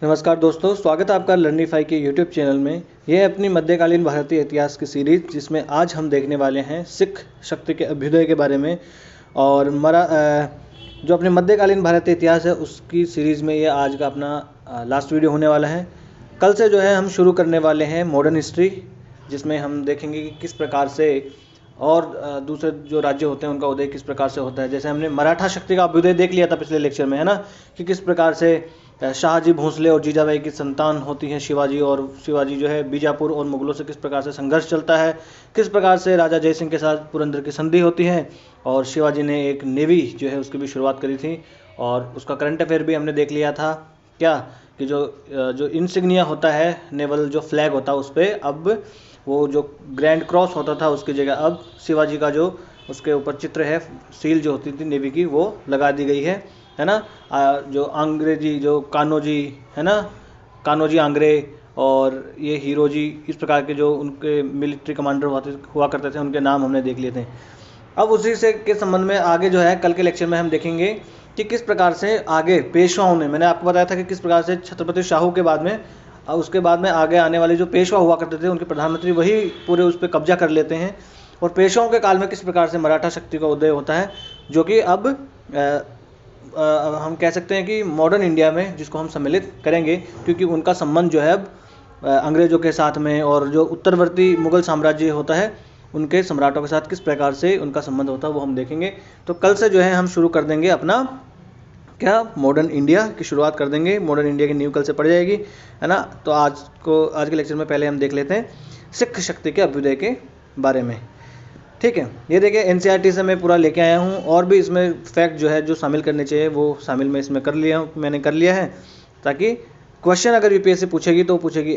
नमस्कार दोस्तों, स्वागत है आपका लर्निफाई के यूट्यूब चैनल में। यह है अपनी मध्यकालीन भारतीय इतिहास की सीरीज़, जिसमें आज हम देखने वाले हैं सिख शक्ति के अभ्युदय के बारे में। और जो अपने मध्यकालीन भारतीय इतिहास है उसकी सीरीज़ में ये आज का अपना लास्ट वीडियो होने वाला है। कल से जो है हम शुरू करने वाले हैं मॉडर्न हिस्ट्री, जिसमें हम देखेंगे कि किस प्रकार से और दूसरे जो राज्य होते हैं उनका उदय किस प्रकार से होता है। जैसे हमने मराठा शक्ति का अभ्युदय देख लिया था पिछले लेक्चर में, है ना, कि किस प्रकार से शाहजी भोंसले और जीजाबाई की संतान होती हैं शिवाजी, और शिवाजी जो है बीजापुर और मुगलों से किस प्रकार से संघर्ष चलता है, किस प्रकार से राजा जय सिंह के साथ पुरंदर की संधि होती है, और शिवाजी ने एक नेवी जो है उसकी भी शुरुआत करी थी। और उसका करंट अफेयर भी हमने देख लिया था क्या, कि जो इंसिग्निया होता है नेवल जो फ्लैग होता है उस पर अब वो जो ग्रैंड क्रॉस होता था उसकी जगह अब शिवाजी का जो उसके ऊपर चित्र है, सील जो होती थी नेवी की, वो लगा दी गई है ना। जो अंग्रेजी जो कान्होजी है ना, कान्होजी आंग्रे और ये हीरो जी, इस प्रकार के जो उनके मिलिट्री कमांडर हुआ करते थे, उनके नाम हमने देख लिए थे। अब उसी से के संबंध में आगे जो है कल के लेक्चर में हम देखेंगे कि किस प्रकार से आगे पेशवाओं ने, मैंने आपको बताया था कि किस प्रकार से छत्रपति शाहू के बाद में उसके बाद में आगे आने वाले जो पेशवा हुआ करते थे उनके प्रधानमंत्री वही पूरे उस पर कब्जा कर लेते हैं। और पेशवाओं के काल में किस प्रकार से मराठा शक्ति का उदय होता है, जो कि अब हम कह सकते हैं कि मॉडर्न इंडिया में जिसको हम सम्मिलित करेंगे, क्योंकि उनका संबंध जो है अब अंग्रेज़ों के साथ में, और जो उत्तरवर्ती मुगल साम्राज्य होता है उनके सम्राटों के साथ किस प्रकार से उनका संबंध होता है वो हम देखेंगे। तो कल से जो है हम शुरू कर देंगे अपना क्या, मॉडर्न इंडिया की शुरुआत कर देंगे। मॉडर्न इंडिया की नींव कल से पड़ जाएगी, है ना। तो आज के लेक्चर में पहले हम देख लेते हैं सिख शक्ति के अभ्युदय के बारे में, ठीक है। ये देखिए एनसीईआरटी से मैं पूरा लेके आया हूँ, और भी इसमें फैक्ट जो है जो शामिल करने चाहिए वो शामिल मैं इसमें मैंने कर लिया है, ताकि क्वेश्चन अगर यूपीएससी पूछेगी तो पूछेगी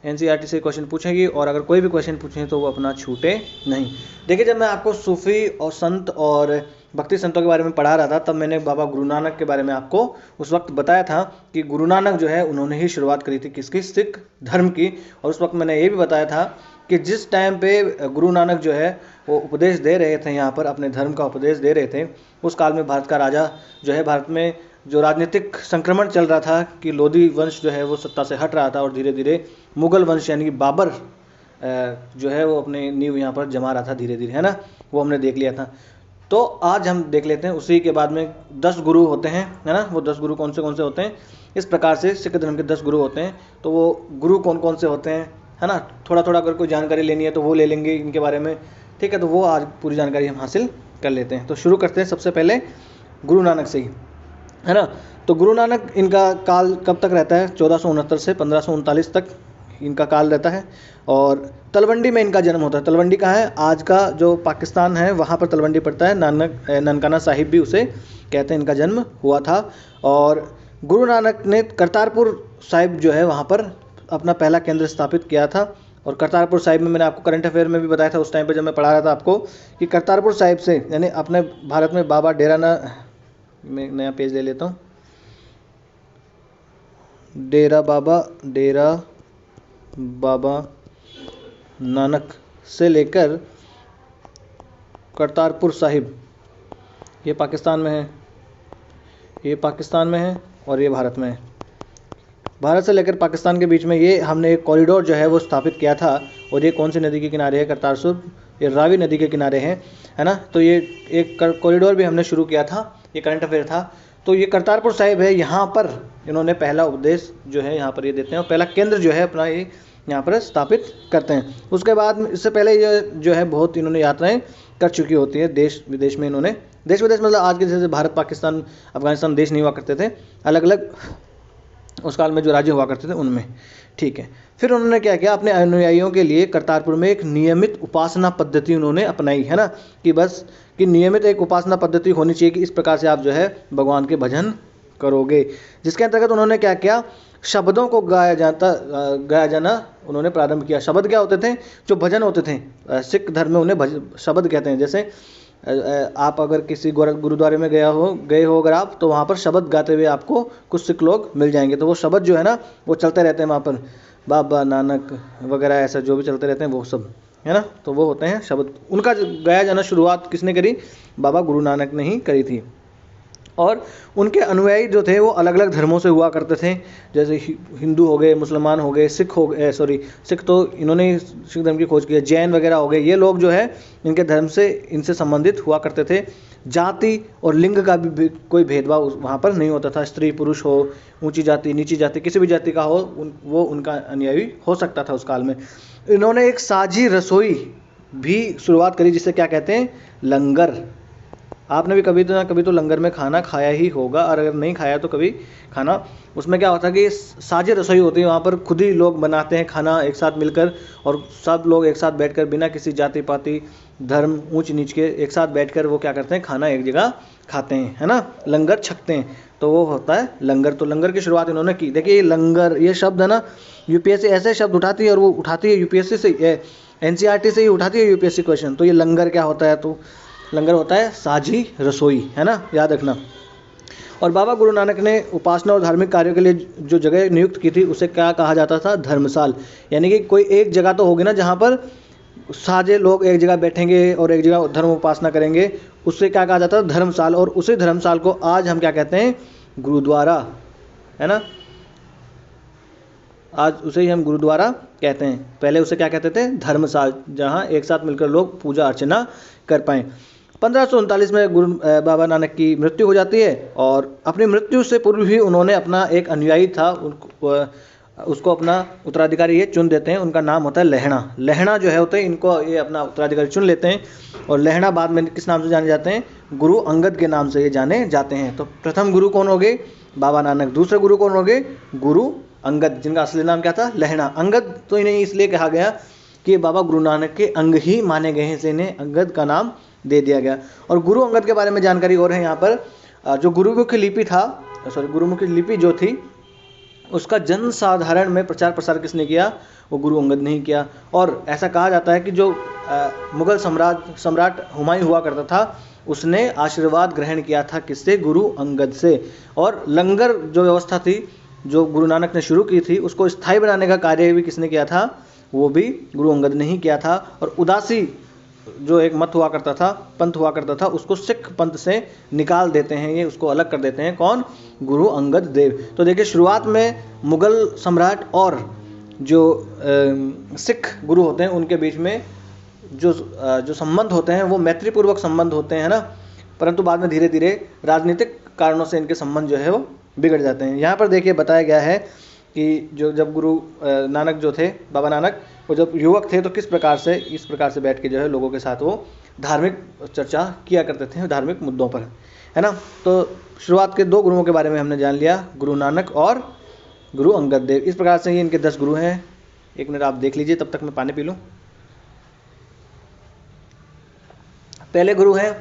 एनसीईआरटी से क्वेश्चन पूछेगी, और अगर कोई भी क्वेश्चन पूछे तो वो अपना छूटे नहीं। देखिए, जब मैं आपको सूफी और संत और भक्ति संतों के बारे में पढ़ा रहा था, तब मैंने बाबा गुरु नानक के बारे में आपको उस वक्त बताया था कि गुरु नानक जो है उन्होंने ही शुरुआत करी थी किसकी, सिख धर्म की। और उस वक्त मैंने ये भी बताया था कि जिस टाइम पे गुरु नानक जो है वो उपदेश दे रहे थे, यहाँ पर अपने धर्म का उपदेश दे रहे थे, उस काल में भारत का राजा जो है, भारत में जो राजनीतिक संक्रमण चल रहा था कि लोधी वंश जो है वो सत्ता से हट रहा था, और धीरे धीरे मुगल वंश यानी कि बाबर जो है वो अपने नींव यहाँ पर जमा रहा था धीरे धीरे, है ना। वो हमने देख लिया था। तो आज हम देख लेते हैं उसी के बाद में 10 गुरु होते हैं, है ना। वो 10 गुरु कौन से होते हैं, इस प्रकार से सिख धर्म के 10 गुरु होते हैं। तो वो गुरु कौन कौन से होते हैं, है ना, थोड़ा थोड़ा अगर कोई जानकारी लेनी है तो वो ले लेंगे इनके बारे में, ठीक है। तो वो आज पूरी जानकारी हम हासिल कर लेते हैं। तो शुरू करते हैं सबसे पहले गुरु नानक से ही, है ना। तो गुरु नानक, इनका काल कब तक रहता है, 1469 से 1539 तक इनका काल रहता है। और तलवंडी में इनका जन्म होता है। तलवंडी कहाँ है, आज का जो पाकिस्तान है वहाँ पर तलवंडी पड़ता है। ननकाना साहिब भी उसे कहते हैं, इनका जन्म हुआ था। और गुरु नानक ने करतारपुर साहिब जो है वहाँ पर अपना पहला केंद्र स्थापित किया था। और करतारपुर साहिब में मैंने आपको करंट अफेयर में भी बताया था उस टाइम पर जब मैं पढ़ा रहा था आपको, कि करतारपुर साहिब से यानी अपने भारत में बाबा मैं नया पेज ले लेता हूँ, डेरा बाबा नानक से लेकर करतारपुर साहिब, ये पाकिस्तान में है, और ये भारत में है। भारत से लेकर पाकिस्तान के बीच में ये हमने एक कॉरिडोर जो है वो स्थापित किया था। और ये कौन सी नदी के किनारे है, करतारपुर, ये रावी नदी के किनारे है ना। तो ये एक कॉरिडोर भी हमने शुरू किया था, ये करंट अफेयर था। तो ये करतारपुर साहिब है, यहाँ पर इन्होंने पहला उपदेश जो है यहाँ पर ये देते हैं, और पहला केंद्र जो है अपना ये यहाँ पर स्थापित करते हैं। उसके बाद इससे पहले ये जो है बहुत इन्होंने यात्राएं कर चुकी होती है देश विदेश में। इन्होंने देश विदेश मतलब आज के जैसे भारत, पाकिस्तान, अफगानिस्तान देश नहीं हुआ करते थे, अलग अलग उस काल में जो राज्य हुआ करते थे उनमें, ठीक है। फिर उन्होंने क्या किया, अपने अनुयायियों के लिए करतारपुर में एक नियमित उपासना पद्धति उन्होंने अपनाई, है ना, कि बस कि नियमित एक उपासना पद्धति होनी चाहिए कि इस प्रकार से आप जो है भगवान के भजन करोगे। जिसके अंतर्गत उन्होंने क्या किया, शब्दों को गाया जाना उन्होंने प्रारंभ किया। शब्द क्या होते थे, जो भजन होते थे, सिख धर्म में उन्हें शब्द कहते हैं। जैसे आप अगर किसी गुरुद्वारे में गए हो अगर आप, तो वहाँ पर शब्द गाते हुए आपको कुछ सिख लोग मिल जाएंगे। तो वो शब्द जो है ना वो चलते रहते हैं वहाँ पर, बाबा नानक वगैरह ऐसा जो भी चलते रहते हैं वो सब, है ना। तो वो होते हैं शब्द। उनका गाया जाना शुरुआत किसने करी, बाबा गुरु नानक ने ही करी थी। और उनके अनुयायी जो थे वो अलग अलग धर्मों से हुआ करते थे, जैसे हिंदू हो गए, मुसलमान हो गए, सिख हो गए, सिख तो इन्होंने ही सिख धर्म की खोज की है, जैन वगैरह हो गए। ये लोग जो है इनके धर्म से इनसे संबंधित हुआ करते थे। जाति और लिंग का भी कोई भेदभाव वहाँ पर नहीं होता था। स्त्री पुरुष हो, ऊंची जाति नीची जाति, किसी भी जाति का हो, वो उनका अनुयायी हो सकता था उस काल में। इन्होंने एक साझी रसोई भी शुरुआत करी, जिसे क्या कहते हैं, लंगर। आपने भी कभी तो ना कभी तो लंगर में खाना खाया ही होगा, और अगर नहीं खाया तो कभी खाना। उसमें क्या होता है कि साझी रसोई होती है, वहाँ पर खुद ही लोग बनाते हैं खाना एक साथ मिलकर, और सब लोग एक साथ बैठकर बिना किसी जाति पाति धर्म ऊंच नीच के एक साथ बैठकर वो क्या करते हैं, खाना एक जगह खाते हैं, है ना, लंगर छकते हैं। तो वो होता है लंगर। तो लंगर की शुरुआत इन्होंने की। देखिए लंगर ये शब्द है ना, यूपीएससी ऐसे शब्द उठाती है, और वो उठाती है यूपीएससी से, एनसीईआरटी से ही उठाती है यूपीएससी क्वेश्चन। तो ये लंगर क्या होता है, तो लंगर होता है साझी रसोई, है ना, याद रखना। और बाबा गुरु नानक ने उपासना और धार्मिक कार्यों के लिए जो जगह नियुक्त की थी उसे क्या कहा जाता था, धर्मसाल। यानी कि कोई एक जगह तो होगी ना जहाँ पर साझे लोग एक जगह बैठेंगे और एक जगह धर्म उपासना करेंगे, उससे क्या कहा जाता है, धर्मसाल। और उसी धर्मसाल को आज हम क्या कहते हैं, गुरुद्वारा, है ना, आज उसे ही हम गुरुद्वारा कहते हैं। पहले उसे क्या कहते थे, धर्मसाल, जहाँ एक साथ मिलकर लोग पूजा अर्चना कर पाएँ। 1539 में गुरु बाबा नानक की मृत्यु हो जाती है, और अपनी मृत्यु से पूर्व ही उन्होंने अपना एक अनुयायी था, उसको अपना उत्तराधिकारी ये चुन देते हैं। उनका नाम होता है लहणा। लहणा जो है होते हैं, इनको ये अपना उत्तराधिकारी चुन लेते हैं। और लहणा बाद में किस नाम से जाने जाते हैं, गुरु अंगद के नाम से ये जाने जाते हैं। तो प्रथम गुरु कौन हो गए, बाबा नानक। दूसरे गुरु कौन हो गए, गुरु अंगद, जिनका असली नाम क्या था, लहणा। अंगद तो इन्हें इसलिए कहा गया कि बाबा गुरु नानक के अंग ही माने गए हैं, इसलिए इन्हें अंगद का नाम दे दिया गया। और गुरु अंगद के बारे में जानकारी और है यहाँ पर। जो गुरुमुखी लिपि था, गुरुमुखी लिपि जो थी, उसका जन साधारण में प्रचार प्रसार किसने किया, वो गुरु अंगद ने ही किया। और ऐसा कहा जाता है कि जो मुगल सम्राट हुमायूं हुआ करता था, उसने आशीर्वाद ग्रहण किया था किससे, गुरु अंगद से। और लंगर जो व्यवस्था थी जो गुरु नानक ने शुरू की थी, उसको स्थायी बनाने का कार्य भी किसने किया था, वो भी गुरु अंगद ने ही किया था। और उदासी जो एक मत हुआ करता था, पंथ हुआ करता था, उसको सिख पंथ से निकाल देते हैं, ये उसको अलग कर देते हैं, कौन, गुरु अंगद देव। तो देखिए शुरुआत में मुगल सम्राट और जो सिख गुरु होते हैं उनके बीच में जो संबंध होते हैं वो मैत्रीपूर्वक संबंध होते हैं ना, परंतु बाद में धीरे धीरे राजनीतिक कारणों से इनके संबंध जो है वो बिगड़ जाते हैं। यहाँ पर देखिए बताया गया है कि जब गुरु नानक जो थे, बाबा नानक, वो जब युवक थे तो किस प्रकार से, इस प्रकार से बैठ के जो है लोगों के साथ वो धार्मिक चर्चा किया करते थे, धार्मिक मुद्दों पर, है ना। तो शुरुआत के 2 गुरुओं के बारे में हमने जान लिया, गुरु नानक और गुरु अंगद देव। इस प्रकार से ही इनके 10 गुरु हैं। 1 मिनट आप देख लीजिए, तब तक मैं पानी पी लूँ। पहले गुरु हैं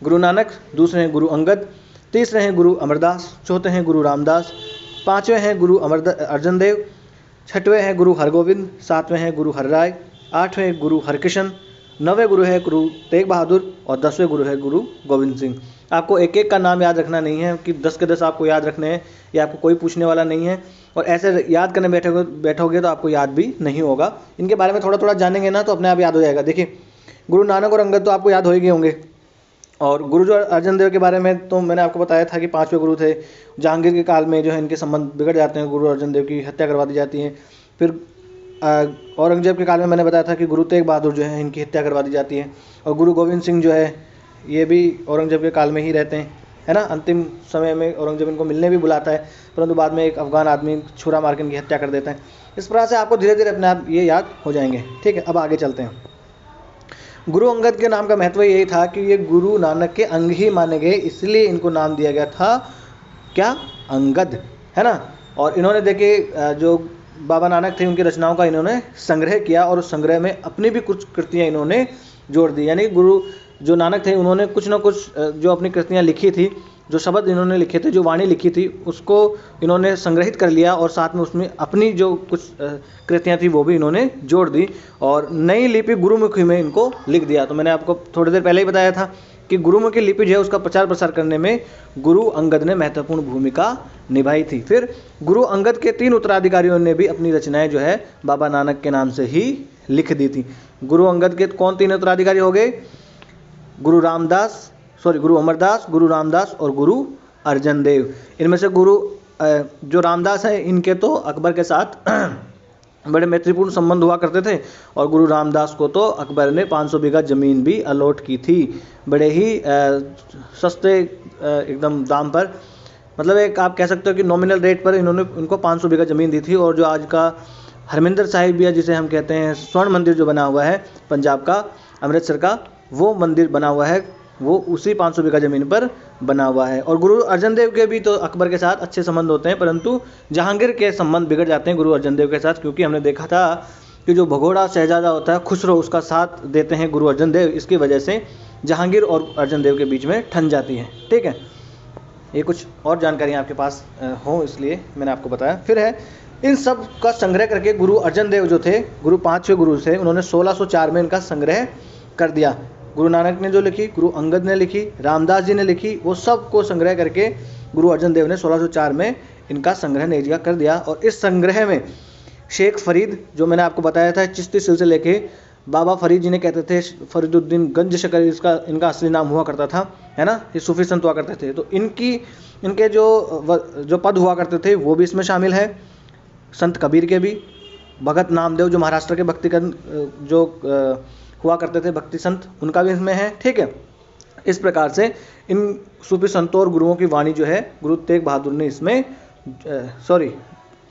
गुरु नानक, दूसरे हैं गुरु अंगद, तीसरे हैं गुरु अमरदास, चौथे हैं गुरु रामदास, 5वें हैं गुरु अर्जन देव, 6वें हैं गुरु हरगोविंद, 7वें हैं गुरु हरराय, 8वें गुरु हरकिशन, 9वें गुरु है गुरु तेग बहादुर, और 10वें गुरु है गुरु गोविंद सिंह। आपको एक एक का नाम याद रखना नहीं है कि 10 के 10 आपको याद रखने हैं, या आपको कोई पूछने वाला नहीं है। और ऐसे याद करने बैठोगे तो आपको याद भी नहीं होगा। इनके बारे में थोड़ा थोड़ा जानेंगे ना तो अपने आप याद हो जाएगा। देखिए गुरु नानक और अंगद तो आपको याद हो ही गए होंगे। और गुरु जो अर्जन देव के बारे में तो मैंने आपको बताया था कि 5वें गुरु थे। जहांगीर के काल में जो है इनके संबंध बिगड़ जाते हैं, गुरु अर्जन देव की हत्या करवा दी जाती है। फिर औरंगजेब के काल में मैंने बताया था कि गुरु तेग बहादुर जो है इनकी हत्या करवा दी जाती है। और गुरु गोविंद सिंह जो है ये भी औरंगजेब के काल में ही रहते हैं, है ना। अंतिम समय में औरंगजेब इनको मिलने भी बुलाता है, परंतु बाद में एक अफगान आदमी छुरा मार के इनकी हत्या कर देता है। इस प्रकार से आपको धीरे धीरे अपने आप ये याद हो जाएंगे, ठीक है। अब आगे चलते हैं। गुरु अंगद के नाम का महत्व यही था कि ये गुरु नानक के अंग ही माने गए, इसलिए इनको नाम दिया गया था क्या, अंगद, है ना। और इन्होंने देखिए जो बाबा नानक थे उनकी रचनाओं का इन्होंने संग्रह किया, और उस संग्रह में अपनी भी कुछ कृतियाँ इन्होंने जोड़ दी। यानी गुरु जो नानक थे उन्होंने कुछ ना कुछ जो अपनी कृतियाँ लिखी थी, जो शब्द इन्होंने लिखे थे, जो वाणी लिखी थी, उसको इन्होंने संग्रहित कर लिया, और साथ में उसमें अपनी जो कुछ कृतियाँ थी वो भी इन्होंने जोड़ दी, और नई लिपि गुरुमुखी में इनको लिख दिया। तो मैंने आपको थोड़ी देर पहले ही बताया था कि गुरुमुखी लिपि जो है उसका प्रचार प्रसार करने में गुरु अंगद ने महत्वपूर्ण भूमिका निभाई थी। फिर गुरु अंगद के 3 उत्तराधिकारियों ने भी अपनी रचनाएं जो है बाबा नानक के नाम से ही लिख दी थी। गुरु अंगद के कौन 3 उत्तराधिकारी हो गए, गुरु अमरदास, गुरु रामदास और गुरु अर्जन देव। इनमें से गुरु जो रामदास हैं इनके तो अकबर के साथ बड़े मैत्रीपूर्ण संबंध हुआ करते थे और गुरु रामदास को तो अकबर ने 500 बीघा ज़मीन भी अलॉट की थी, बड़े ही सस्ते एकदम दाम पर, मतलब एक आप कह सकते हो कि नॉमिनल रेट पर इन्होंने उनको 500 बीघा ज़मीन दी थी। और जो आज का हरमिंदर साहिब या जिसे हम कहते हैं स्वर्ण मंदिर जो बना हुआ है पंजाब का अमृतसर का, वो मंदिर बना हुआ है वो उसी 500 बीघा ज़मीन पर बना हुआ है। और गुरु अर्जन देव के भी तो अकबर के साथ अच्छे संबंध होते हैं, परंतु जहांगीर के संबंध बिगड़ जाते हैं गुरु अर्जन देव के साथ, क्योंकि हमने देखा था कि जो भगोड़ा शहजादा होता है खुसरो उसका साथ देते हैं गुरु अर्जन देव, इसकी वजह से जहांगीर और अर्जन देव के बीच में ठन जाती है। ठीक है, ये कुछ और जानकारियाँ आपके पास हो इसलिए मैंने आपको बताया। फिर है इन सब का संग्रह करके गुरु अर्जन देव जो थे गुरु 5वें गुरु थे, उन्होंने 1604 में इनका संग्रह कर दिया। गुरु नानक ने जो लिखी, गुरु अंगद ने लिखी, रामदास जी ने लिखी, वो सब को संग्रह करके गुरु अर्जन देव ने 1604 में इनका संग्रह नेजिया कर दिया। और इस संग्रह में शेख फरीद जो मैंने आपको बताया था चिश्ती सिलसिले के बाबा फरीद जी ने कहते थे, फरीदुद्दीन गंज शकर इनका असली नाम हुआ करता था, है ना, ये सूफी संत हुआ करते थे। तो इनके जो पद हुआ करते थे वो भी इसमें शामिल है। संत कबीर के भी, भगत नामदेव जो महाराष्ट्र के भक्ति जो हुआ करते थे भक्ति संत, उनका भी इसमें है। ठीक है, इस प्रकार से इन सूफी संतों और गुरुओं की वाणी जो है गुरु तेग बहादुर ने इसमें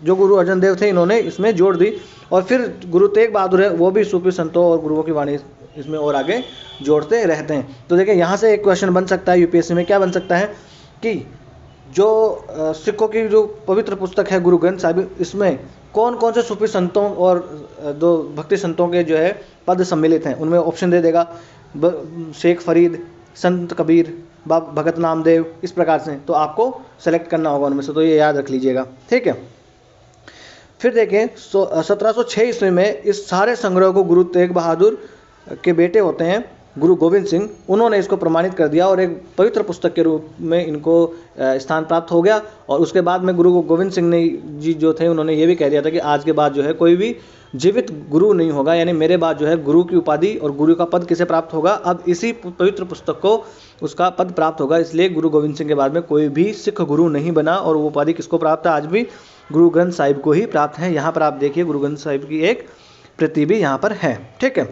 जो गुरु अर्जन देव थे इन्होंने इसमें जोड़ दी। और फिर गुरु तेग बहादुर है वो भी सूफी संतों और गुरुओं की वाणी इसमें और आगे जोड़ते रहते हैं। तो देखिए यहाँ से एक क्वेश्चन बन सकता है यूपीएससी में, क्या बन सकता है कि जो सिखों की जो पवित्र पुस्तक है गुरु ग्रंथ साहिब, इसमें कौन कौन से सूफी संतों और दो भक्ति संतों के जो है पद सम्मिलित हैं, उनमें ऑप्शन दे देगा शेख फरीद, संत कबीर, भगत नामदेव, इस प्रकार से। तो आपको सेलेक्ट करना होगा उनमें से, तो ये याद रख लीजिएगा। ठीक है, फिर देखें 1706 ईस्वी में इस सारे संग्रह को गुरु तेग बहादुर के बेटे होते हैं गुरु गोविंद सिंह, उन्होंने इसको प्रमाणित कर दिया और एक पवित्र पुस्तक के रूप में इनको स्थान प्राप्त हो गया। और उसके बाद में गुरु गोविंद सिंह ने जी जो थे उन्होंने ये भी कह दिया था कि आज के बाद जो है कोई भी जीवित गुरु नहीं होगा, यानी मेरे बाद जो है गुरु की उपाधि और गुरु का पद किसे प्राप्त होगा, अब इसी पवित्र पुस्तक को उसका पद प्राप्त होगा। इसलिए गुरु गोविंद सिंह के बाद में कोई भी सिख गुरु नहीं बना और वो उपाधि किसको प्राप्त है, आज भी गुरु ग्रंथ साहिब को ही प्राप्त है। यहाँ पर आप देखिए गुरु ग्रंथ साहिब की एक प्रति भी यहाँ पर है। ठीक है,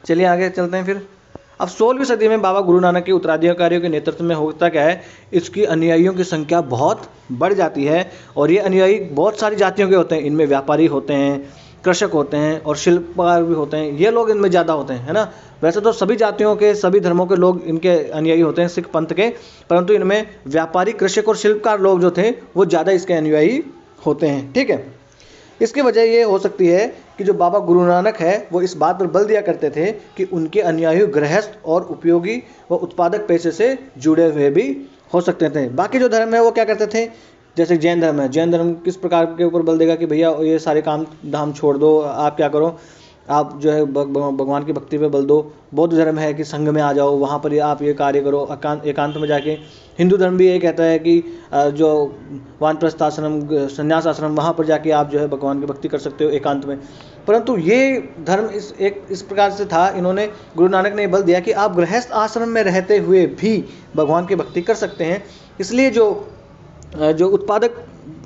चलिए आगे चलते हैं। फिर अब 16वीं सदी में बाबा गुरु नानक के उत्तराधिकारियों के नेतृत्व में होता क्या है, इसकी अनुयायियों की संख्या बहुत बढ़ जाती है। और ये अनुयायी बहुत सारी जातियों के होते हैं, इनमें व्यापारी होते हैं, कृषक होते हैं और शिल्पकार भी होते हैं, ये लोग इनमें ज़्यादा होते हैं, है ना। वैसे तो सभी जातियों के सभी धर्मों के लोग इनके अनुयायी होते हैं सिख पंथ के, परंतु इनमें व्यापारी, कृषक और शिल्पकार लोग जो थे वो ज़्यादा इसके अनुयायी होते हैं। ठीक है, इसकी वजह ये हो सकती है कि जो बाबा गुरु नानक है वो इस बात पर बल दिया करते थे कि उनके अनुयायी गृहस्थ और उपयोगी व उत्पादक पेशे से जुड़े हुए भी हो सकते थे। बाकी जो धर्म है वो क्या करते थे, जैसे जैन धर्म है, जैन धर्म किस प्रकार के ऊपर बल देगा कि भैया ये सारे काम धाम छोड़ दो, आप क्या करो, आप जो है भगवान की भक्ति पे बल दो। बौद्ध धर्म है कि संघ में आ जाओ, वहाँ पर आप ये कार्य करो एकांत में जाके। हिंदू धर्म भी ये कहता है कि जो वानप्रस्थ आश्रम, संन्यास आश्रम, वहाँ पर जाके आप जो है भगवान की भक्ति कर सकते हो एकांत में। परंतु ये धर्म इस प्रकार से था, इन्होंने गुरु नानक ने बल दिया कि आप गृहस्थ आश्रम में रहते हुए भी भगवान की भक्ति कर सकते हैं। इसलिए जो उत्पादक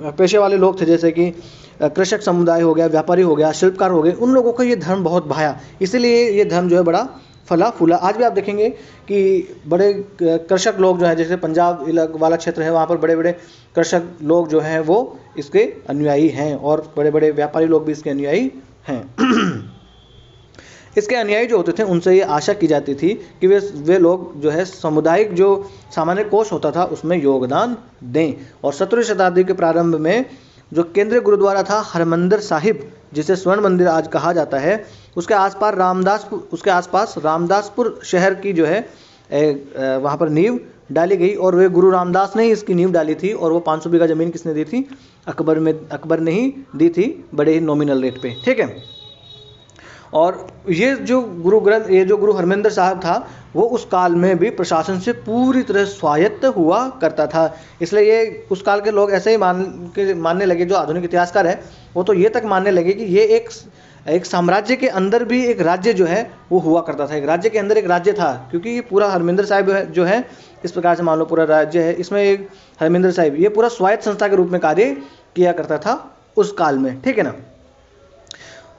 पेशे वाले लोग थे, जैसे कि कृषक समुदाय हो गया, व्यापारी हो गया, शिल्पकार हो गए, उन लोगों को ये धर्म बहुत भाया, इसीलिए ये धर्म जो है बड़ा फला फूला। आज भी आप देखेंगे कि बड़े कृषक लोग जो है, जैसे पंजाब वाला क्षेत्र है, वहाँ पर बड़े बड़े कृषक लोग जो हैं वो इसके अनुयायी हैं और बड़े बड़े व्यापारी लोग भी इसके अनुयायी हैं। इसके अनुयायी जो होते थे उनसे ये आशा की जाती थी कि वे लोग जो है सामुदायिक जो सामान्य कोष होता था उसमें योगदान दें। और 17वीं शताब्दी के प्रारंभ में जो केंद्रीय गुरुद्वारा था हरमंदिर साहिब, जिसे स्वर्ण मंदिर आज कहा जाता है, उसके आसपास रामदासपुर शहर की जो है वहाँ पर नींव डाली गई। और वे गुरु रामदास ने ही इसकी नींव डाली थी। और वो 500 बीघा ज़मीन किसने दी थी, अकबर ने ही दी थी, बड़े ही नॉमिनल रेट पे। ठीक है, और ये जो गुरु हरमिंदर साहब था वो उस काल में भी प्रशासन से पूरी तरह स्वायत्त हुआ करता था। इसलिए ये उस काल के लोग ऐसे ही मानने लगे, जो आधुनिक इतिहासकार है वो तो ये तक मानने लगे कि ये एक एक साम्राज्य के अंदर भी एक राज्य जो है वो हुआ करता था, एक राज्य के अंदर एक राज्य था, क्योंकि ये पूरा हरमिंदर साहिब जो है इस प्रकार से मान लो पूरा राज्य है, इसमें एक हरमिंदर साहिब ये पूरा स्वायत्त संस्था के रूप में कार्य किया करता था उस काल में, ठीक है ना।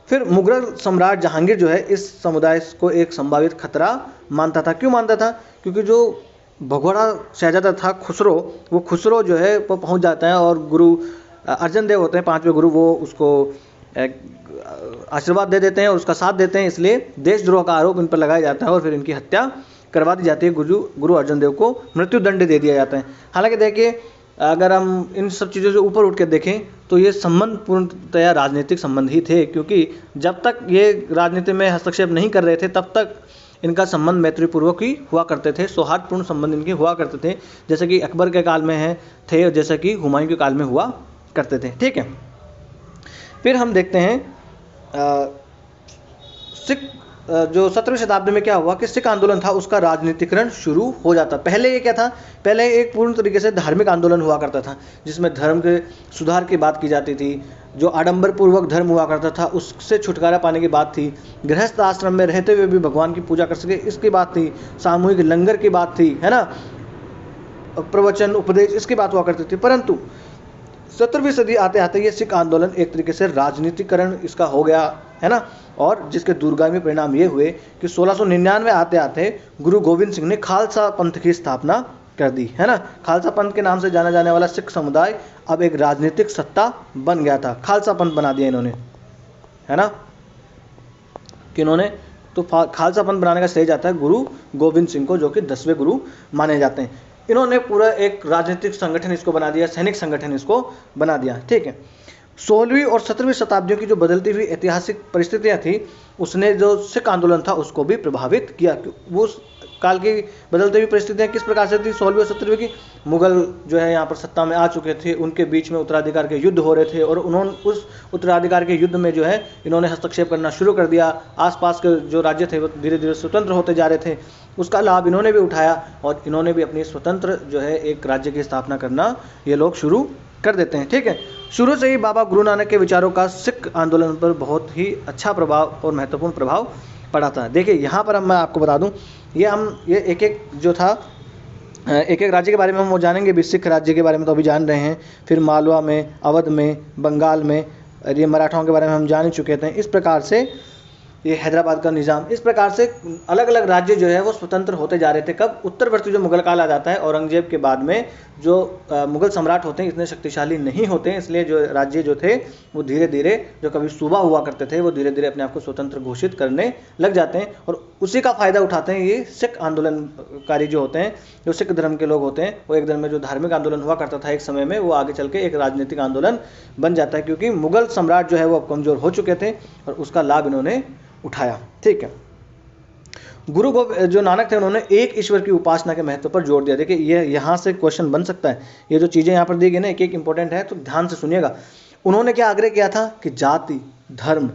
फिर मुगल सम्राट जहांगीर जो है इस समुदाय को एक संभावित खतरा मानता था। क्यों मानता था? क्योंकि जो भगोड़ा शहजादा था खुसरो, वो खुसरो जो है वो पहुंच जाता है और गुरु अर्जन देव होते हैं 5वें गुरु, वो उसको आशीर्वाद दे देते हैं और उसका साथ देते हैं, इसलिए देशद्रोह का आरोप इन पर लगाया जाता है और फिर इनकी हत्या करवा दी जाती है। गुरु अर्जन देव को मृत्युदंड दे दिया जाता है। हालांकि देखिए अगर हम इन सब चीज़ों से ऊपर उठ के देखें तो ये संबंध पूर्णतया राजनीतिक संबंध ही थे, क्योंकि जब तक ये राजनीति में हस्तक्षेप नहीं कर रहे थे तब तक इनका संबंध मैत्रीपूर्वक ही हुआ करते थे, सौहार्दपूर्ण संबंध इनके हुआ करते थे, जैसे कि अकबर के काल में थे और जैसे कि हुमायूं के काल में हुआ करते थे, ठीक है। फिर हम देखते हैं सिख जो 17वीं शताब्दी में क्या हुआ कि सिख आंदोलन था उसका राजनीतिकरण शुरू हो जाता। पहले ये क्या था? पहले एक पूर्ण तरीके से धार्मिक आंदोलन हुआ करता था, जिसमें धर्म के सुधार की बात की जाती थी, जो आडंबर पूर्वक धर्म हुआ करता था उससे छुटकारा पाने की बात थी, गृहस्थ आश्रम में रहते हुए भी भगवान की पूजा कर सके इसकी बात थी, सामूहिक लंगर की बात थी, है ना, प्रवचन उपदेश इसकी बात हुआ करती थी। परंतु 17वीं सदी आते आते ये सिख आंदोलन एक तरीके से राजनीतिकरण इसका हो गया, है ना, और जिसके दूरगामी परिणाम ये हुए कि 1699 आते आते गुरु गोविंद सिंह ने खालसा पंथ की स्थापना कर दी, है ना। खालसा पंथ के नाम से जाना जाने वाला सिख समुदाय अब एक राजनीतिक सत्ता बन गया था, खालसा पंथ बना दिया इन्होंने, है ना। किन्होंने? तो खालसा पंथ बनाने का श्रेय जाता है गुरु गोविंद सिंह को, जो कि 10वें गुरु माने जाते हैं। इन्होंने पूरा एक राजनीतिक संगठन इसको बना दिया, सैनिक संगठन इसको बना दिया, ठीक है। 16वीं और 17वीं शताब्दियों की जो बदलती हुई ऐतिहासिक परिस्थितियां थी उसने जो सिख आंदोलन था उसको भी प्रभावित किया। वो काल की बदलती हुई परिस्थितियां किस प्रकार से थी? 16वीं और 17वीं की मुगल जो है यहाँ पर सत्ता में आ चुके थे, उनके बीच में उत्तराधिकार के युद्ध हो रहे थे और उन्होंने उस उत्तराधिकार के युद्ध में जो है इन्होंने हस्तक्षेप करना शुरू कर दिया। आसपास के जो राज्य थे वो धीरे धीरे स्वतंत्र होते जा रहे थे, उसका लाभ इन्होंने भी उठाया और इन्होंने भी अपनी स्वतंत्र जो है एक राज्य की स्थापना करना ये लोग शुरू कर देते हैं, ठीक है। शुरू से ही बाबा गुरु नानक के विचारों का सिख आंदोलन पर बहुत ही अच्छा प्रभाव और महत्वपूर्ण प्रभाव पड़ा था। देखिए यहाँ पर मैं आपको बता दूं, ये एक एक जो था एक एक राज्य के बारे में हम वो जानेंगे भी। सिख राज्य के बारे में तो अभी जान रहे हैं, फिर मालवा में, अवध में, बंगाल में, और ये मराठाओं के बारे में हम जान ही चुके थे। इस प्रकार से ये हैदराबाद का निज़ाम, इस प्रकार से अलग अलग राज्य जो है वो स्वतंत्र होते जा रहे थे। कब? उत्तरवर्ती जो मुगल काल आ जाता है, औरंगजेब के बाद में जो मुगल सम्राट होते हैं इतने शक्तिशाली नहीं होते हैं, इसलिए जो राज्य जो थे वो धीरे धीरे जो कभी सूबा हुआ करते थे वो धीरे धीरे अपने आप को स्वतंत्र घोषित करने लग जाते हैं और उसी का फ़ायदा उठाते हैं ये सिख आंदोलनकारी जो होते हैं, जो सिख धर्म के लोग होते हैं। वो एक धर्म में जो धार्मिक आंदोलन हुआ करता था एक समय में, वो आगे चल के एक राजनीतिक आंदोलन बन जाता है, क्योंकि मुगल सम्राट जो है वो अब कमज़ोर हो चुके थे और उसका लाभ इन्होंने उठाया, ठीक है। गुरु जो नानक थे उन्होंने एक ईश्वर की उपासना के महत्व पर जोर दिया। देखिए ये यहाँ से क्वेश्चन बन सकता है, ये जो चीज़ें यहाँ पर दी गई ना एक एक इंपॉर्टेंट है, तो ध्यान से सुनिएगा। उन्होंने क्या आग्रह किया था कि जाति, धर्म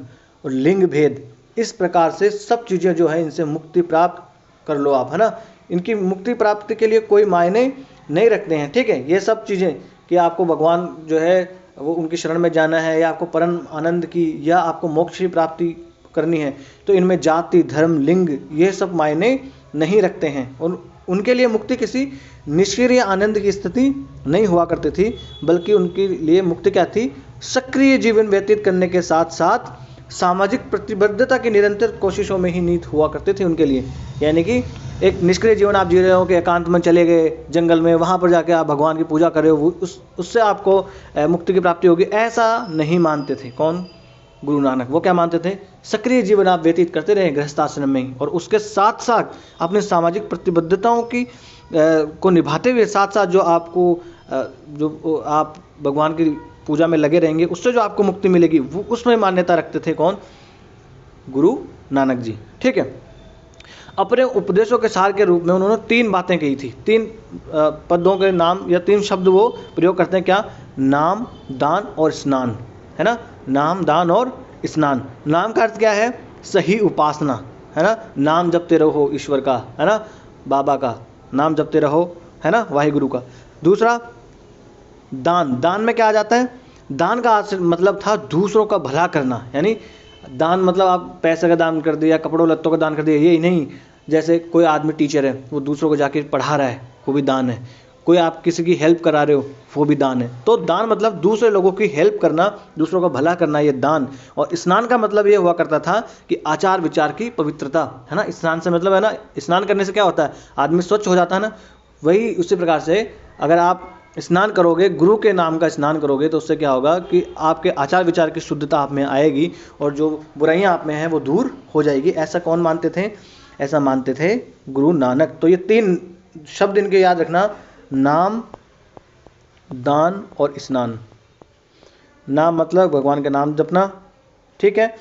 और लिंग भेद इस प्रकार से सब चीज़ें जो है इनसे मुक्ति प्राप्त कर लो आप, है ना। इनकी मुक्ति प्राप्ति के लिए कोई मायने नहीं रखते हैं, ठीक है। ये सब चीज़ें कि आपको भगवान जो है वो उनकी शरण में जाना है या आपको परम आनंद की या आपको मोक्ष की प्राप्ति करनी है, तो इनमें जाति, धर्म, लिंग ये सब मायने नहीं रखते हैं और उनके लिए मुक्ति किसी निष्क्रिय आनंद की स्थिति नहीं हुआ करती थी, बल्कि उनके लिए मुक्ति क्या थी? सक्रिय जीवन व्यतीत करने के साथ साथ सामाजिक प्रतिबद्धता की निरंतर कोशिशों में ही नीत हुआ करती थी उनके लिए। यानी कि एक निष्क्रिय जीवन आप जी रहे हो कि एकांत में चले गए जंगल में, वहाँ पर जाके आप भगवान की पूजा कर रहे हो, उससे आपको मुक्ति की प्राप्ति होगी, ऐसा नहीं मानते थे। कौन? गुरु नानक। वो क्या मानते थे? सक्रिय जीवन आप व्यतीत करते रहे गृहस्थ आश्रम में ही और उसके साथ साथ अपने सामाजिक प्रतिबद्धताओं की को निभाते हुए साथ साथ जो आपको जो आप भगवान की पूजा में लगे रहेंगे उससे जो आपको मुक्ति मिलेगी वो उसमें मान्यता रखते थे। कौन? गुरु नानक जी, ठीक है। अपने उपदेशों के सार के रूप में उन्होंने 3 बातें कही थी। 3 पदों के नाम या 3 शब्द वो प्रयोग करते हैं। क्या? नाम, दान और स्नान, है ना। नाम, दान और स्नान। नाम का अर्थ क्या है? सही उपासना, है ना। नाम जपते रहो ईश्वर का, है ना, बाबा का नाम जपते रहो, है ना, वाहिगुरु का। दूसरा दान। दान में क्या आ जाता है? दान का मतलब था दूसरों का भला करना, यानी दान मतलब आप पैसे का दान कर दिया, कपड़ों लत्तों का दान कर दिया, यही नहीं। जैसे कोई आदमी टीचर है, वो दूसरों को जाके पढ़ा रहा है, वो भी दान है। कोई आप किसी की हेल्प करा रहे हो, वो भी दान है। तो दान मतलब दूसरे लोगों की हेल्प करना, दूसरों का भला करना, ये दान। और स्नान का मतलब ये हुआ करता था कि आचार विचार की पवित्रता, है ना। स्नान से मतलब है ना, स्नान करने से क्या होता है, आदमी स्वच्छ हो जाता है ना। वही उसी प्रकार से अगर आप स्नान करोगे, गुरु के नाम का स्नान करोगे, तो उससे क्या होगा कि आपके आचार विचार की शुद्धता आप में आएगी और जो बुराइयां आप में हैं वो दूर हो जाएगी। ऐसा कौन मानते थे? ऐसा मानते थे गुरु नानक। तो ये 3 शब्द इनके याद रखना, नाम, दान और स्नान। नाम मतलब भगवान का नाम जपना, ठीक है,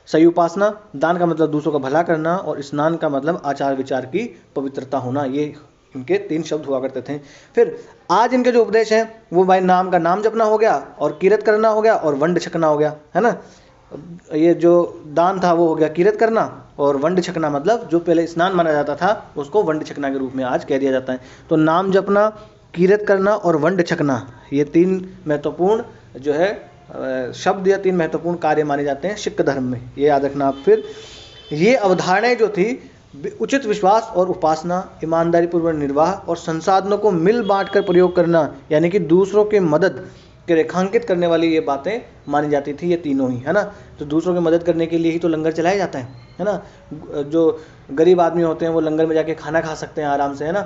सही उपासना। दान का मतलब दूसरों का भला करना, और स्नान का मतलब आचार विचार की पवित्रता होना। ये इनके 3 शब्द हुआ करते थे। फिर आज इनके जो उपदेश हैं वो भाई नाम का नाम जपना हो गया, और कीरत करना हो गया, और वंड छकना हो गया, है ना। ये जो दान था वो हो गया कीरत करना, और वंड छकना मतलब जो पहले स्नान माना जाता था उसको वंड छकना के रूप में आज कह दिया जाता है। तो नाम जपना, कीरत करना और वंड छकना, ये 3 महत्वपूर्ण जो है शब्द या 3 महत्वपूर्ण कार्य माने जाते हैं सिख धर्म में। ये याद रखना आप। फिर ये अवधारणाएं जो थी, उचित विश्वास और उपासना, ईमानदारी पूर्वक निर्वाह और संसाधनों को मिल बांट कर प्रयोग करना, यानी कि दूसरों की मदद के रेखांकित करने वाली ये बातें मानी जाती थी, ये तीनों ही, है ना। तो दूसरों की मदद करने के लिए ही तो लंगर चलाया जाता है ना। जो गरीब आदमी होते हैं वो लंगर में जाके खाना खा सकते हैं आराम से, है ना।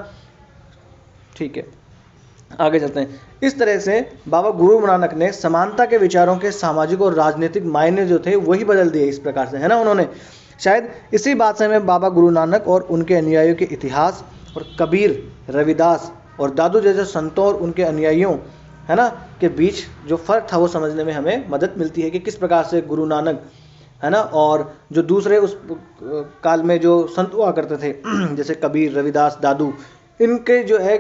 ठीक है, आगे चलते हैं। इस तरह से बाबा गुरु नानक ने समानता के विचारों के सामाजिक और राजनीतिक मायने जो थे वही बदल दिए इस प्रकार से, है ना। उन्होंने शायद इसी बात से हमें बाबा गुरु नानक और उनके अनुयायियों के इतिहास और कबीर, रविदास और दादू जैसे संतों और उनके अनुयायियों, है ना, के बीच जो फ़र्क था वो समझने में हमें मदद मिलती है कि किस प्रकार से गुरु नानक, है ना, और जो दूसरे उस काल में जो संत हुआ करते थे जैसे कबीर, रविदास, दादू, इनके जो है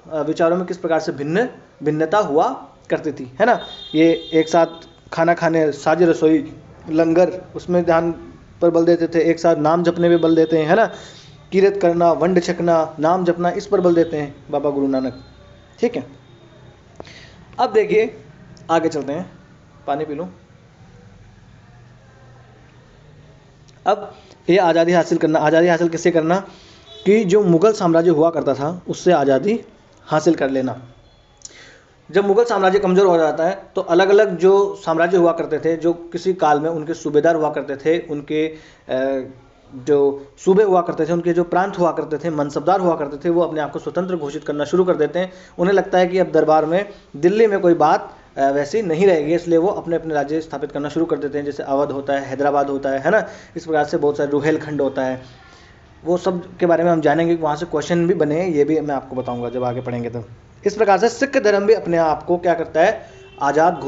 विचारों में किस प्रकार से भिन्नता हुआ करती थी, है ना। ये एक साथ खाना खाने, साझी रसोई, लंगर, उसमें ध्यान पर बल देते थे। एक साथ नाम जपने पे बल देते हैं, है ना। कीरत करना, वंड छकना, नाम जपना, इस पर बल देते हैं बाबा गुरु नानक। ठीक है, अब देखिए आगे चलते हैं। पानी पी लूं। अब ये आज़ादी हासिल करना, आज़ादी हासिल किससे करना कि जो मुगल साम्राज्य हुआ करता था उससे आज़ादी हासिल कर लेना। जब मुगल साम्राज्य कमज़ोर हो जाता है तो अलग अलग जो साम्राज्य हुआ करते थे, जो किसी काल में उनके सूबेदार हुआ करते थे, उनके जो सूबे हुआ करते थे, उनके जो प्रांत हुआ करते थे, मनसबदार हुआ करते थे, वो अपने आप को स्वतंत्र घोषित करना शुरू कर देते हैं। उन्हें लगता है कि अब दरबार में, दिल्ली में कोई बात वैसी नहीं रहेगी, इसलिए वो अपने अपने राज्य स्थापित करना शुरू कर देते हैं। जैसे अवध होता है, हैदराबाद होता है ना। इस प्रकार से बहुत सारे रुहेलखंड होता है, वो सब के बारे में हम जानेंगे। वहाँ से क्वेश्चन भी बने, ये भी मैं आपको बताऊंगा जब आगे पढ़ेंगे तब। इस प्रकार से सिख धर्म भी अपने आप को क्या करता है, आज़ाद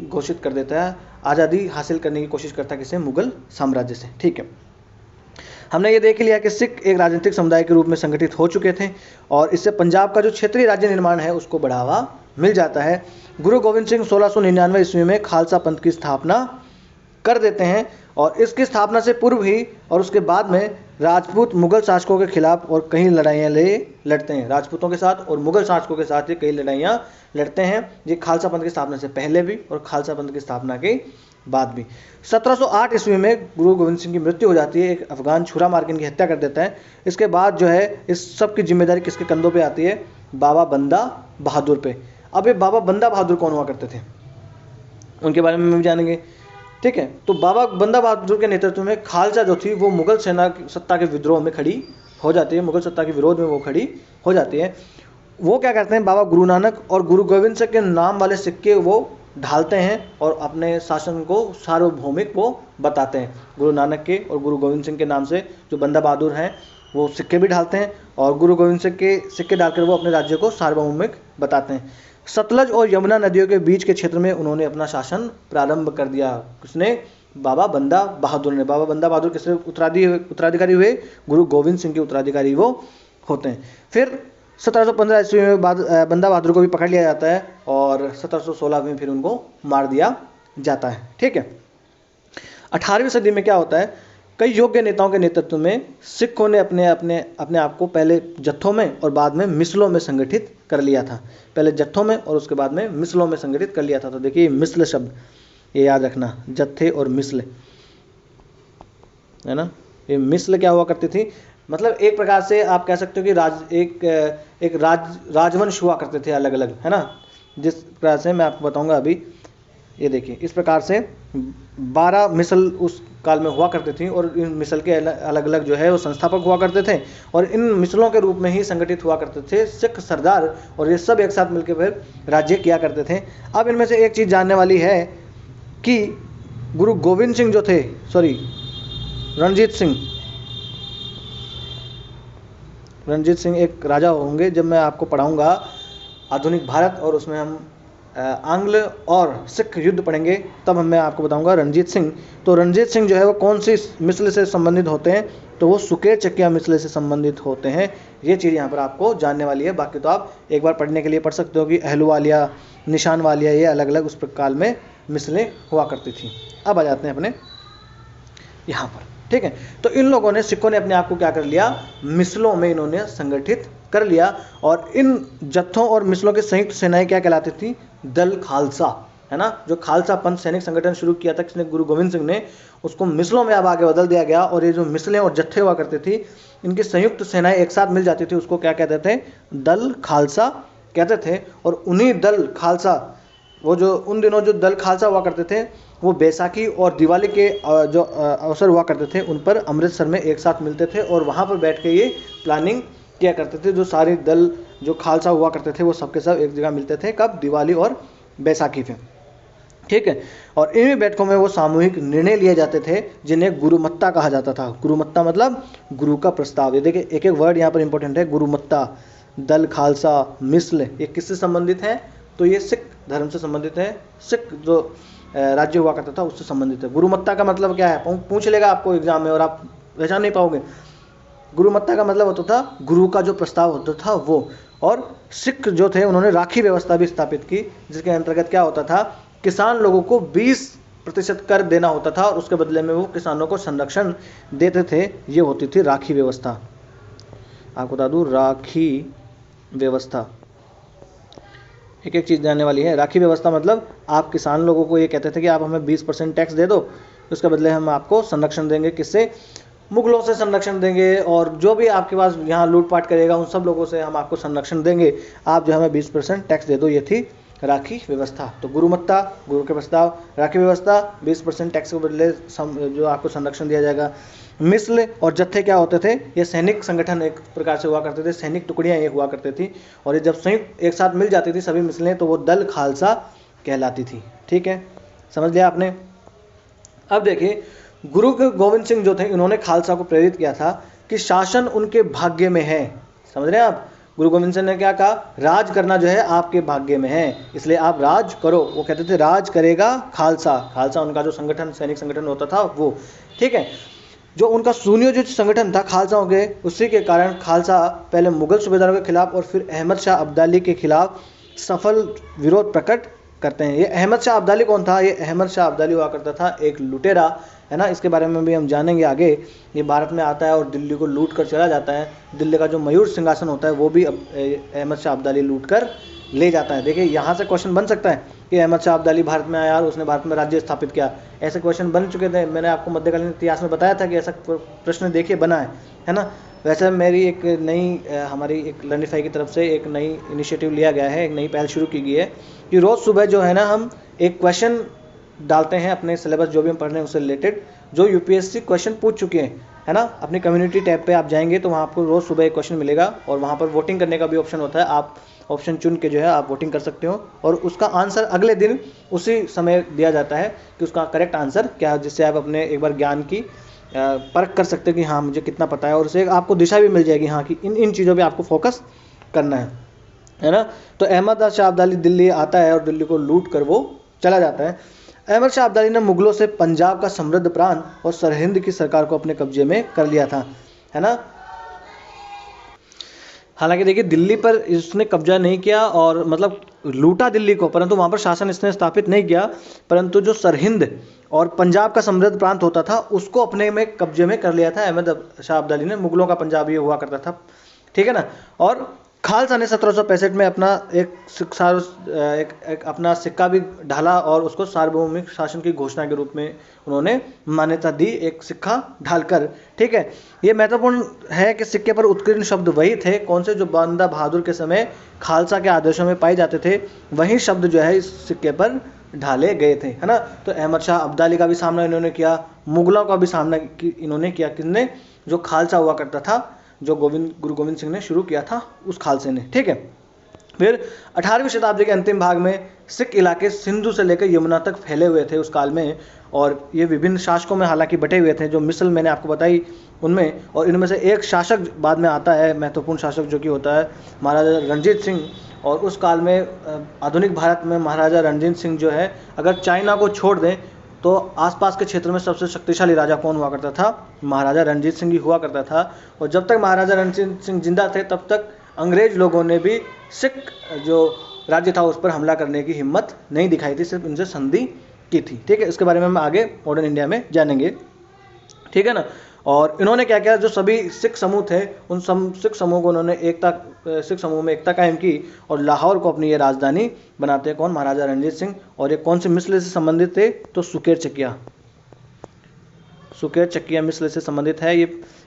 घोषित कर देता है, आज़ादी हासिल करने की कोशिश करता है किसे, मुगल साम्राज्य से। ठीक है, हमने ये देख लिया कि सिख एक राजनीतिक समुदाय के रूप में संगठित हो चुके थे, और इससे पंजाब का जो क्षेत्रीय राज्य निर्माण है उसको बढ़ावा मिल जाता है। गुरु गोविंद सिंह 1699 ईस्वी में खालसा पंथ की स्थापना कर देते हैं, और इसकी स्थापना से पूर्व ही और उसके बाद में राजपूत मुगल शासकों के खिलाफ और कई लड़ाइयाँ लड़ते हैं। राजपूतों के साथ और मुगल शासकों के साथ ये कई लड़ाइयाँ लड़ते हैं। ये खालसा पंथ की स्थापना से पहले भी और खालसा पंथ की स्थापना के बाद भी। 1708 ईस्वी में गुरु गोविंद सिंह की मृत्यु हो जाती है। एक अफगान छुरा मार के इनकी हत्या कर देता है। इसके बाद जो है इस सब की जिम्मेदारी किसके कंधों पे आती है, बाबा बंदा बहादुर पे। अब ये बाबा बंदा बहादुर कौन हुआ करते थे, उनके बारे में भी जानेंगे। ठीक है, तो बाबा बंदा बहादुर के नेतृत्व में खालसा जो थी वो मुगल सेना सत्ता के विद्रोह में खड़ी हो जाती है, मुगल सत्ता के विरोध में वो खड़ी हो जाती है। वो क्या करते हैं, बाबा गुरु नानक और गुरु गोविंद सिंह के नाम वाले सिक्के वो ढालते हैं और अपने शासन को सार्वभौमिक वो बताते हैं। गुरु नानक के और गुरु गोविंद सिंह के नाम से जो बंदा बहादुर हैं वो सिक्के भी ढालते हैं, और गुरु गोविंद सिंह के सिक्के डालकर वो अपने राज्य को सार्वभौमिक बताते हैं। सतलज और यमुना नदियों के बीच के क्षेत्र में उन्होंने अपना शासन प्रारंभ कर दिया। किसने, बाबा बंदा बहादुर ने। बाबा बंदा बहादुर किसके उत्तराधिकारी हुए, गुरु गोविंद सिंह के उत्तराधिकारी वो होते हैं। फिर 1715 ईस्वी में बंदा बहादुर को भी पकड़ लिया जाता है, और 1716 में फिर उनको मार दिया जाता है। ठीक है, 18वीं सदी में क्या होता है, कई योग्य नेताओं के नेतृत्व में सिखों ने अपने आप को पहले जत्थों में और बाद में मिसलों में संगठित कर लिया था। पहले जत्थों में और उसके बाद में मिसलों में संगठित कर लिया था। तो देखिए मिसल शब्द ये याद रखना, जत्थे और मिसल, है ना। ये मिस्ल क्या हुआ करती थी, मतलब एक प्रकार से आप कह सकते हो कि एक राजवंश हुआ करते थे अलग अलग, है ना। जिस प्रकार से मैं आपको बताऊंगा अभी, ये देखिए इस प्रकार से 12 मिसल उस काल में हुआ करती थी, और इन मिसल के अलग अलग जो है वो संस्थापक हुआ करते थे, और इन मिसलों के रूप में ही संगठित हुआ करते थे सिख सरदार, और ये सब एक साथ मिलकर फिर राज्य किया करते थे। अब इनमें से एक चीज़ जानने वाली है कि गुरु गोविंद सिंह जो थे, रणजीत सिंह एक राजा होंगे, जब मैं आपको पढ़ाऊंगा आधुनिक भारत और उसमें हम आंग्ल और सिख युद्ध पढ़ेंगे, तब मैं आपको बताऊंगा रणजीत सिंह। तो रणजीत सिंह जो है वो कौन सी मिसल से संबंधित होते हैं, तो वो सुकेर चकिया मिसल से संबंधित होते हैं। ये चीज़ यहाँ पर आपको जानने वाली है। बाकी तो आप एक बार पढ़ने के लिए पढ़ सकते हो कि अहलुवालिया, निशान वालिया, ये अलग अलग उस काल में मिसलें हुआ करती थी। अब आ जाते हैं अपने यहाँ पर, ठीक है। तो इन लोगों ने, सिखों ने अपने आप को क्या कर लिया, मिसलों में इन्होंने संगठित कर लिया, और इन जत्थों और मिसलों की संयुक्त सेनाएं क्या कहलाती थी, दल खालसा, है ना। जो खालसा पंथ सैनिक संगठन शुरू किया था किसने, गुरु गोविंद सिंह ने, उसको मिसलों में अब आगे बदल दिया गया, और ये जो मिसलें और जत्थे हुआ करते थी, इनकी संयुक्त सेनाएं एक साथ मिल जाती थी, उसको क्या कहते थे, दल खालसा कहते थे। और उन्हीं दल खालसा, वो जो उन दिनों जो दल खालसा हुआ करते थे, वो बैसाखी और दिवाली के जो अवसर हुआ करते थे उन पर अमृतसर में एक साथ मिलते थे, और वहाँ पर बैठ के ये प्लानिंग किया करते थे। जो सारे दल जो खालसा हुआ करते थे वो सबके सब एक जगह मिलते थे, कब, दिवाली और बैसाखी पे, ठीक है। और इन बैठकों में वो सामूहिक निर्णय लिए जाते थे, जिन्हें गुरुमत्ता कहा जाता था। गुरुमत्ता मतलब गुरु का प्रस्ताव। ये देखिए एक एक वर्ड यहाँ पर इंपॉर्टेंट है, गुरुमत्ता, दल खालसा, मिसल, ये किससे संबंधित है, तो ये सिख धर्म से संबंधित है, सिख जो राज्य हुआ करता था उससे संबंधित है। गुरुमत्ता का मतलब क्या है, पूछ लेगा आपको एग्जाम में और आप पहचान नहीं पाओगे। गुरुमत्ता का मतलब होता था गुरु का जो प्रस्ताव होता था वो। और सिख जो थे उन्होंने राखी व्यवस्था भी स्थापित की, जिसके अंतर्गत क्या होता था, किसान लोगों को 20% कर देना होता था, और उसके बदले में वो किसानों को संरक्षण देते थे। ये होती थी राखी व्यवस्था। आपको बता दूं, राखी व्यवस्था एक एक चीज़ जानने वाली है। राखी व्यवस्था मतलब आप किसान लोगों को ये कहते थे कि आप हमें 20% टैक्स दे दो, उसके बदले हम आपको संरक्षण देंगे। किससे, मुगलों से संरक्षण देंगे, और जो भी आपके पास यहाँ लूटपाट करेगा उन सब लोगों से हम आपको संरक्षण देंगे, आप जो हमें 20% टैक्स दे दो। ये थी राखी व्यवस्था। तो गुरुमत्ता, गुरु के प्रस्ताव, राखी व्यवस्था, 20% टैक्स के बदले जो आपको संरक्षण दिया जाएगा। मिसल और जत्थे क्या होते थे, ये सैनिक संगठन एक प्रकार से हुआ करते थे, सैनिक टुकड़ियाँ ये हुआ करती थी, और ये जब संयुक्त एक साथ मिल जाती थी सभी मिसलें, तो वो दल खालसा कहलाती थी, ठीक है, समझ लिया आपने। अब देखिए, गुरु गोविंद सिंह जो थे, इन्होंने खालसा को प्रेरित किया था कि शासन उनके भाग्य में है। समझ रहे हैं आप, गुरु गोविंद सिंह ने क्या कहा, राज करना जो है आपके भाग्य में है, इसलिए आप राज करो। वो कहते थे राज करेगा खालसा। खालसा उनका जो संगठन, सैनिक संगठन होता था वो, ठीक है। जो उनका सुनियोजित संगठन था खालसाओं के, उसी के कारण खालसा पहले मुगल सूबेदारों के खिलाफ और फिर अहमद शाह अब्दाली के खिलाफ सफल विरोध प्रकट करते हैं। ये अहमद शाह अब्दाली कौन था, ये अहमद शाह अब्दाली हुआ करता था एक लुटेरा, है ना। इसके बारे में भी हम जानेंगे आगे। ये भारत में आता है और दिल्ली को लूट कर चला जाता है। दिल्ली का जो मयूर सिंहासन होता है वो भी अहमद शाह अब्दाली लूट कर ले जाता है। देखिए यहाँ से क्वेश्चन बन सकता है कि अहमद शाह अब्दाली भारत में आया और उसने भारत में राज्य स्थापित किया, ऐसे क्वेश्चन बन चुके थे। मैंने आपको मध्यकालीन इतिहास में बताया था कि ऐसा प्रश्न देखिए बना है ना। वैसे मेरी एक नई हमारी एक लर्निफाई की तरफ से एक नई इनिशिएटिव लिया गया है, एक नई पहल शुरू की गई है कि रोज़ सुबह जो है ना हम एक क्वेश्चन डालते हैं अपने सिलेबस जो भी हम पढ़ रहे हैं उससे रिलेटेड, जो यूपीएससी क्वेश्चन पूछ चुके हैं, है ना। अपनी कम्युनिटी टैब पे आप जाएंगे तो वहाँ आपको रोज़ सुबह एक क्वेश्चन मिलेगा, और वहाँ पर वोटिंग करने का भी ऑप्शन होता है। आप ऑप्शन चुन के जो है आप वोटिंग कर सकते हो, और उसका आंसर अगले दिन उसी समय दिया जाता है कि उसका करेक्ट आंसर क्या है, जिससे आप अपने एक बार ज्ञान की परख कर सकते हो कि हाँ मुझे कितना पता है, और उससे आपको दिशा भी मिल जाएगी हाँ कि इन चीज़ों पे आपको फोकस करना है ना। तो अहमद शाह अब्दाली दिल्ली आता है और दिल्ली को लूट कर वो चला जाता है। अहमद शाह अब्दाली ने मुगलों से पंजाब का समृद्ध प्रांत और सरहिंद की सरकार को अपने कब्जे में कर लिया था, है ना। हालांकि देखिए दिल्ली पर इसने कब्जा नहीं किया और मतलब लूटा दिल्ली को, परंतु वहाँ पर शासन इसने स्थापित नहीं किया, परंतु जो सरहिंद और पंजाब का समृद्ध प्रांत होता था उसको अपने में कब्जे में कर लिया था अहमद शाह अब्दाली ने। मुगलों का पंजाब ये हुआ करता था, ठीक है ना। और खालसा ने 1765 में अपना एक अपना सिक्का भी ढाला और उसको सार्वभौमिक शासन की घोषणा के रूप में उन्होंने मान्यता दी, एक सिक्का ढालकर। ठीक है, ये महत्वपूर्ण है कि सिक्के पर उत्कीर्ण शब्द वही थे, कौन से, जो बंदा बहादुर के समय खालसा के आदेशों में पाए जाते थे, वही शब्द जो है इस सिक्के पर ढाले गए थे, है ना। तो अहमद शाह अब्दाली का भी सामना इन्होंने किया, मुगलों का भी सामना इन्होंने किया, किसने, जो खालसा हुआ करता था, जो गुरु गोविंद सिंह ने शुरू किया था, उस खालसे ने। ठीक है, फिर 18वीं शताब्दी के अंतिम भाग में सिख इलाके सिंधु से लेकर यमुना तक फैले हुए थे उस काल में, और ये विभिन्न शासकों में हालांकि बटे हुए थे, जो मिसल मैंने आपको बताई उनमें, और इनमें से एक शासक बाद में आता है, महत्वपूर्ण शासक, जो कि होता है महाराजा रणजीत सिंह। और उस काल में आधुनिक भारत में महाराजा रणजीत सिंह जो है, अगर चाइना को छोड़ दें तो आसपास के क्षेत्र में सबसे शक्तिशाली राजा कौन हुआ करता था, महाराजा रणजीत सिंह ही हुआ करता था। और जब तक महाराजा रणजीत सिंह जिंदा थे तब तक अंग्रेज लोगों ने भी सिख जो राज्य था उस पर हमला करने की हिम्मत नहीं दिखाई थी, सिर्फ उनसे संधि की थी। ठीक है, इसके बारे में हम आगे मॉडर्न इंडिया में जानेंगे। ठीक है ना। और इन्होंने क्या किया, जो सभी सिख समूह थे उन सिख समूह को उन्होंने सिख समूह में एकता कायम की और लाहौर को अपनी ये राजधानी बनाते हैं कौन, महाराजा रणजीत सिंह। और ये कौन से मिसल से संबंधित थे, तो सुकेर चकिया मिसल से संबंधित है। ये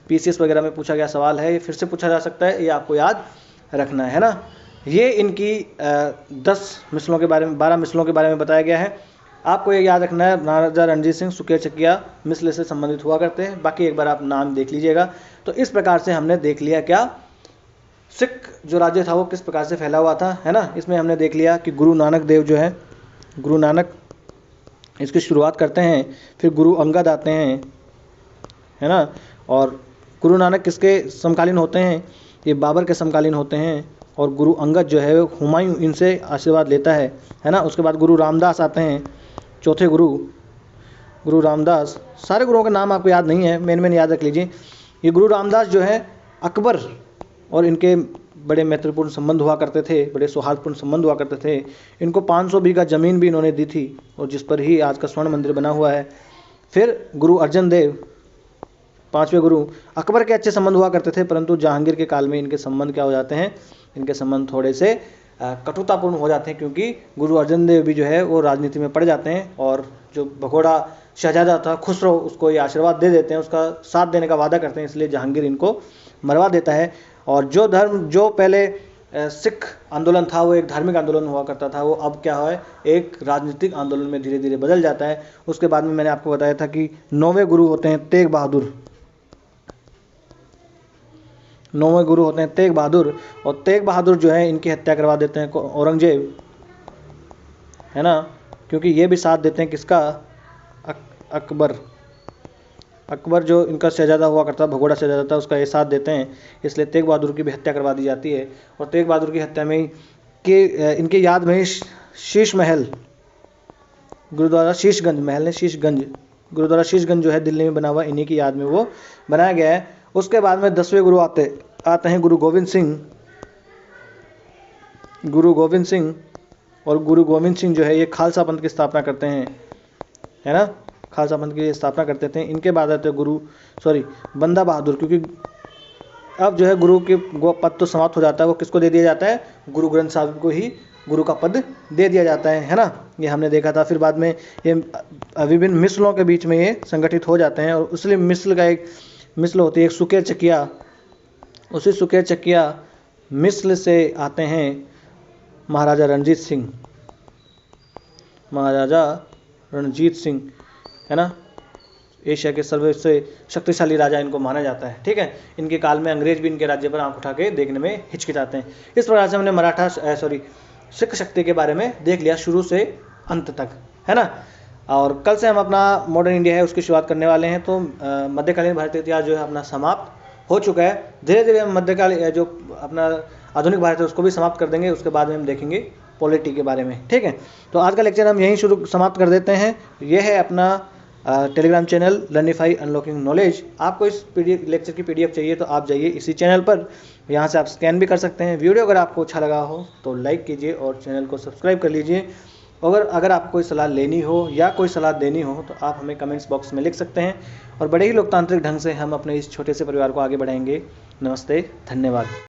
पीसीएस वगैरह में पूछा गया सवाल है, ये फिर से पूछा जा सकता है, ये आपको याद रखना है ना। ये इनकी 10 मिसलों के बारे में, 12 मिसलों के बारे में बताया गया है। आपको ये याद रखना है, महाराजा रणजीत सिंह सुकेर चकिया मिसल से संबंधित हुआ करते हैं। बाकी एक बार आप नाम देख लीजिएगा। तो इस प्रकार से हमने देख लिया क्या, सिख जो राज्य था वो किस प्रकार से फैला हुआ था, है ना। इसमें हमने देख लिया कि गुरु नानक देव जो है, गुरु नानक इसकी शुरुआत करते हैं, फिर गुरु अंगद आते हैं, है ना। और गुरु नानक किसके समकालीन होते हैं, ये बाबर के समकालीन होते हैं। और गुरु अंगद जो है हुमायूं इनसे आशीर्वाद लेता है ना। उसके बाद गुरु रामदास आते हैं, चौथे गुरु रामदास। सारे गुरुओं के नाम आपको याद नहीं है, मेन याद रख लीजिए। ये गुरु रामदास जो है अकबर और इनके बड़े मैत्रीपूर्ण संबंध हुआ करते थे, बड़े सौहार्दपूर्ण संबंध हुआ करते थे। इनको 500 बीघा जमीन भी इन्होंने दी थी, और जिस पर ही आज का स्वर्ण मंदिर बना हुआ है। फिर गुरु अर्जन देव, 5वें गुरु। अकबर के अच्छे संबंध हुआ करते थे, परंतु जहांगीर के काल में इनके संबंध क्या हो जाते हैं, इनके संबंध थोड़े से कटुतापूर्ण हो जाते हैं, क्योंकि गुरु अर्जन देव भी जो है वो राजनीति में पड़ जाते हैं। और जो भगोड़ा शहजादा था खुसरो, उसको ये आशीर्वाद दे देते हैं, उसका साथ देने का वादा करते हैं, इसलिए जहांगीर इनको मरवा देता है। और जो पहले सिख आंदोलन था वो एक धार्मिक आंदोलन हुआ करता था, वो अब क्या है, एक राजनीतिक आंदोलन में धीरे धीरे बदल जाता है। उसके बाद में मैंने आपको बताया था कि 9वें गुरु होते हैं तेग बहादुर। 9वें गुरु होते हैं तेग बहादुर, और तेग बहादुर जो है इनकी हत्या करवा देते हैं औरंगजेब, है ना। क्योंकि ये भी साथ देते हैं किसका, अकबर जो इनका शहजादा हुआ करता, भगोड़ा शहजादा था, उसका ये साथ देते हैं, इसलिए तेग बहादुर की भी हत्या करवा दी जाती है। और तेग बहादुर की हत्या में इनके याद में शीश महल, गुरुद्वारा शीशगंज, महल ने शीशगंज, गुरुद्वारा शीशगंज जो है दिल्ली में बना हुआ, इन्हीं की याद में वो बनाया गया है। उसके बाद में 10वें गुरु आते हैं गुरु गोविंद सिंह। और गुरु गोविंद सिंह जो है ये खालसा पंथ की स्थापना करते हैं, है ना, खालसा पंथ की स्थापना करते थे। इनके बाद आते बंदा बहादुर, क्योंकि अब जो है गुरु के पद तो समाप्त हो जाता है, वो किसको दे दिया जाता है, गुरु ग्रंथ साहिब को ही गुरु का पद दे दिया जाता है ना। ये हमने देखा था। फिर बाद में ये विभिन्न मिसलों के बीच में ये संगठित हो जाते हैं, और इसलिए मिसल का एक मिसल होती है, एक सुकेर चकिया। उसी सुकेर चकिया मिसल से आते हैं महाराजा रणजीत सिंह, है ना। एशिया के सर्वोच्च शक्तिशाली राजा इनको माना जाता है। ठीक है, इनके काल में अंग्रेज भी इनके राज्य पर आंख उठा के देखने में हिचकिचाते हैं। इस प्रकार से हमने सिख शक्ति के बारे में देख लिया शुरू से अंत तक, है ना। और कल से हम अपना मॉडर्न इंडिया है उसकी शुरुआत करने वाले हैं। तो मध्यकालीन भारतीय इतिहास जो है अपना समाप्त हो चुका है। धीरे धीरे हम मध्यकालीन जो अपना आधुनिक भारत है उसको भी समाप्त कर देंगे। उसके बाद में हम देखेंगे पॉलिटी के बारे में। ठीक है, तो आज का लेक्चर हम यहीं समाप्त कर देते हैं। यह है अपना टेलीग्राम चैनल लर्निफाई अनलॉकिंग नॉलेज। आपको इस लेक्चर की PDF चाहिए तो आप जाइए इसी चैनल पर, यहाँ से आप स्कैन भी कर सकते हैं। वीडियो अगर आपको अच्छा लगा हो तो लाइक कीजिए और चैनल को सब्सक्राइब कर लीजिए। अगर आपको कोई सलाह लेनी हो या कोई सलाह देनी हो तो आप हमें कमेंट्स बॉक्स में लिख सकते हैं, और बड़े ही लोकतांत्रिक ढंग से हम अपने इस छोटे से परिवार को आगे बढ़ाएंगे। नमस्ते, धन्यवाद।